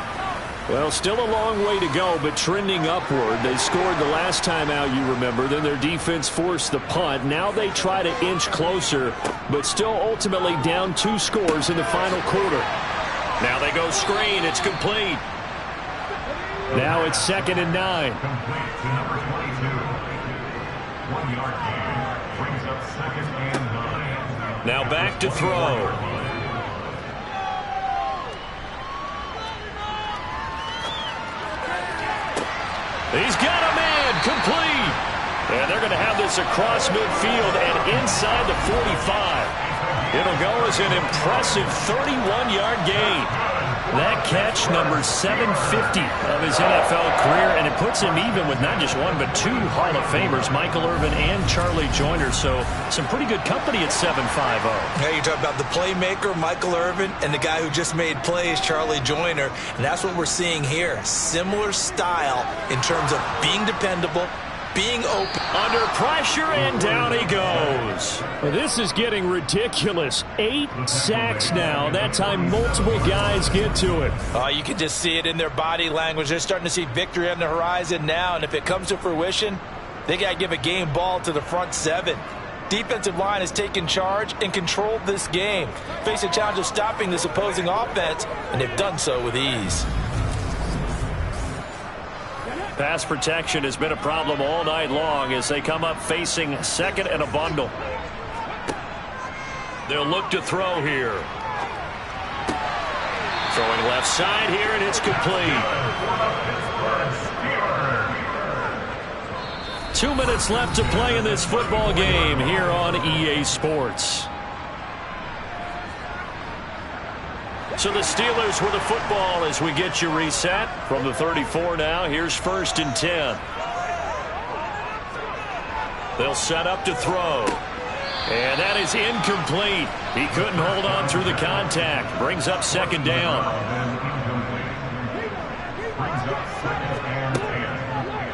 Well, still a long way to go, but trending upward. They scored the last time out, you remember. Then their defense forced the punt. Now they try to inch closer, but still ultimately down 2 scores in the final quarter. Now they go screen. It's complete. Now it's 2nd and 9. Complete to number 22. 1 yard gain. Brings up 2nd and 9. Now back to throw. He's got a man, complete. And they're going to have this across midfield and inside the 45. It'll go as an impressive 31-yard gain. That catch, number 750 of his NFL career, and it puts him even with not just 1 but 2 Hall of Famers, Michael Irvin and Charlie Joyner. So some pretty good company at 750. Yeah, you talk about the playmaker, Michael Irvin, and the guy who just made plays, Charlie Joyner. And that's what we're seeing here. Similar style in terms of being dependable, being open. Under pressure, and down he goes. Well, this is getting ridiculous. 8 sacks now. That time multiple guys get to it. Oh, you can just see it in their body language. They're starting to see victory on the horizon now, and if it comes to fruition, they got to give a game ball to the front 7. Defensive line has taken charge and controlled this game. Face a challenge of stopping this opposing offense, and they've done so with ease. Pass protection has been a problem all night long as they come up facing 2nd and a bundle. They'll look to throw here. Throwing left side here, and it's complete. 2 minutes left to play in this football game here on EA Sports. So the Steelers with the football as we get you reset from the 34 now. Here's 1st and 10. They'll set up to throw. And that is incomplete. He couldn't hold on through the contact. Brings up second down.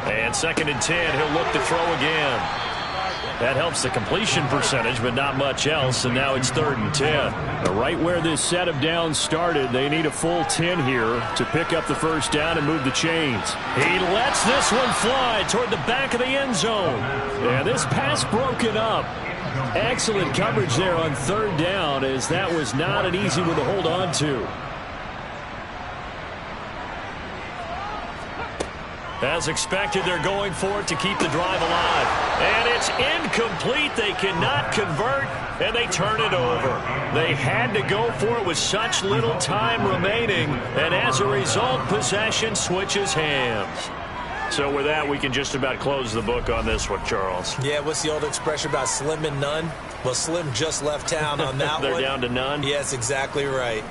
And second and 10. He'll look to throw again. That helps the completion percentage, but not much else. And now it's 3rd and 10. Right where this set of downs started, they need a full 10 here to pick up the first down and move the chains. He lets this one fly toward the back of the end zone. Yeah, this pass broken up. Excellent coverage there on 3rd down, as that was not an easy one to hold on to. As expected, they're going for it to keep the drive alive. And it's incomplete. They cannot convert, and they turn it over. They had to go for it with such little time remaining, and as a result, possession switches hands. So with that, we can just about close the book on this one, Charles. Yeah, what's the old expression about slim and none? Well, Slim just left town on that They're one. down to none? Yes, exactly right.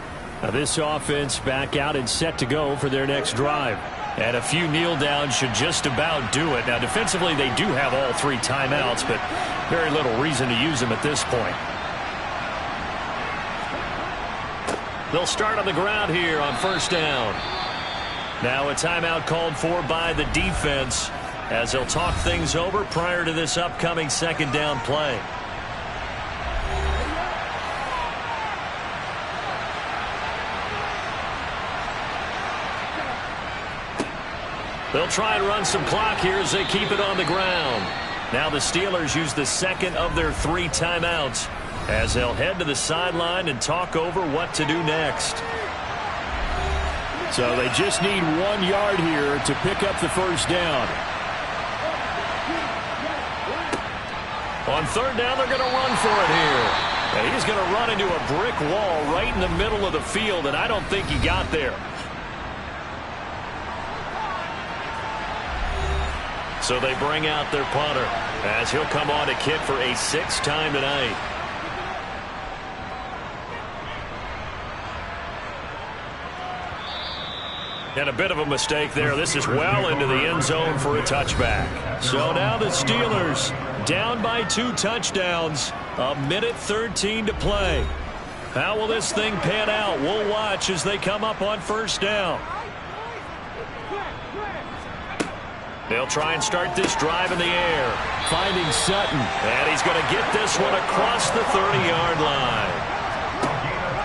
Now this offense back out and set to go for their next drive. And a few kneel downs should just about do it. Now, defensively, they do have all 3 timeouts, but very little reason to use them at this point. They'll start on the ground here on 1st down. Now a timeout called for by the defense as they'll talk things over prior to this upcoming 2nd down play. They'll try and run some clock here as they keep it on the ground. Now the Steelers use the 2nd of their 3 timeouts as they'll head to the sideline and talk over what to do next. So they just need 1 yard here to pick up the first down. On 3rd down, they're going to run for it here. And he's going to run into a brick wall right in the middle of the field, and I don't think he got there. So they bring out their punter as he'll come on to kick for a 6th time tonight. And a bit of a mistake there. This is well into the end zone for a touchback. So now the Steelers down by 2 touchdowns. 1:13 to play. How will this thing pan out? We'll watch as they come up on 1st down. They'll try and start this drive in the air. Finding Sutton. And he's going to get this one across the 30-yard line.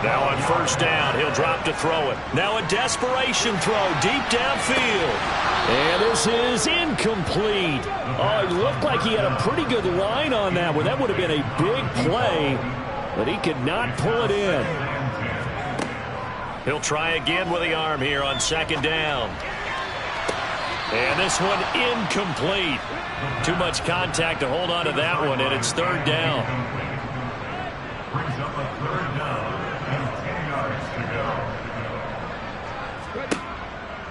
Now on 1st down, he'll drop to throw it. Now a desperation throw deep downfield. And this is incomplete. Oh, it looked like he had a pretty good line on that one. That would have been a big play, but he could not pull it in. He'll try again with the arm here on 2nd down. And this one incomplete. Too much contact to hold on to that one, and it's 3rd down. Brings up a 3rd down and 10 yards to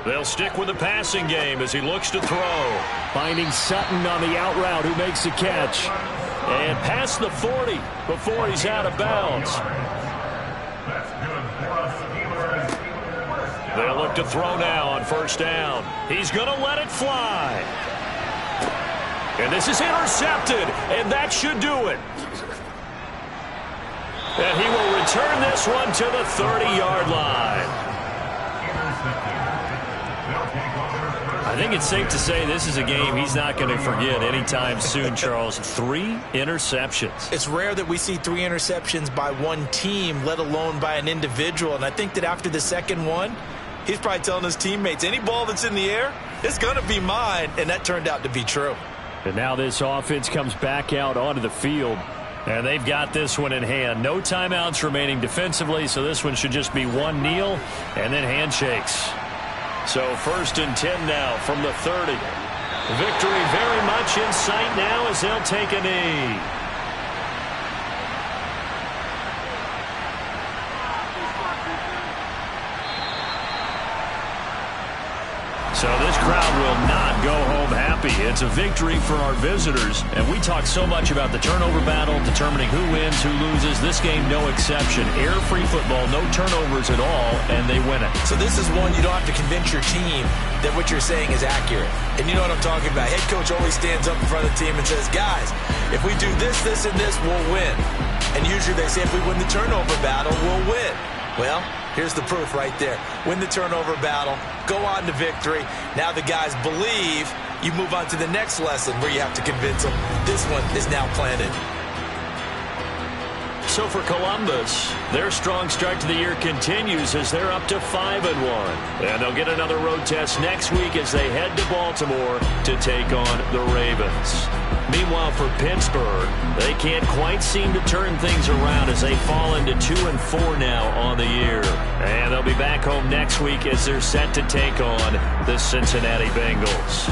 go. They'll stick with the passing game as he looks to throw. Finding Sutton on the out route, who makes the catch. And past the 40 before he's out of bounds. That's good for us, Steelers. They'll look to throw now on 1st down. He's going to let it fly. And this is intercepted, and that should do it. And he will return this one to the 30-yard line. I think it's safe to say this is a game he's not going to forget anytime soon, Charles. 3 interceptions. It's rare that we see 3 interceptions by one team, let alone by an individual. And I think that after the 2nd one, he's probably telling his teammates, any ball that's in the air, it's going to be mine. And that turned out to be true. And now this offense comes back out onto the field. And they've got this one in hand. No timeouts remaining defensively, so this one should just be 1 kneel and then handshakes. So 1st and 10 now from the 30. Victory very much in sight now as they'll take a knee. So this crowd will not go home happy. It's a victory for our visitors. And we talk so much about the turnover battle, determining who wins, who loses. This game, no exception. Air-free football, no turnovers at all, and they win it. So this is one you don't have to convince your team that what you're saying is accurate. And you know what I'm talking about. Head coach always stands up in front of the team and says, guys, if we do this, this, and this, we'll win. And usually they say if we win the turnover battle, we'll win. Well, here's the proof right there. Win the turnover battle, go on to victory. Now the guys believe. You move on to the next lesson where you have to convince them this one is now planted. So for Columbus, their strong start to the year continues as they're up to 5-1. And they'll get another road test next week as they head to Baltimore to take on the Ravens. Meanwhile, for Pittsburgh, they can't quite seem to turn things around as they fall into 2-4 now on the year. And they'll be back home next week as they're set to take on the Cincinnati Bengals.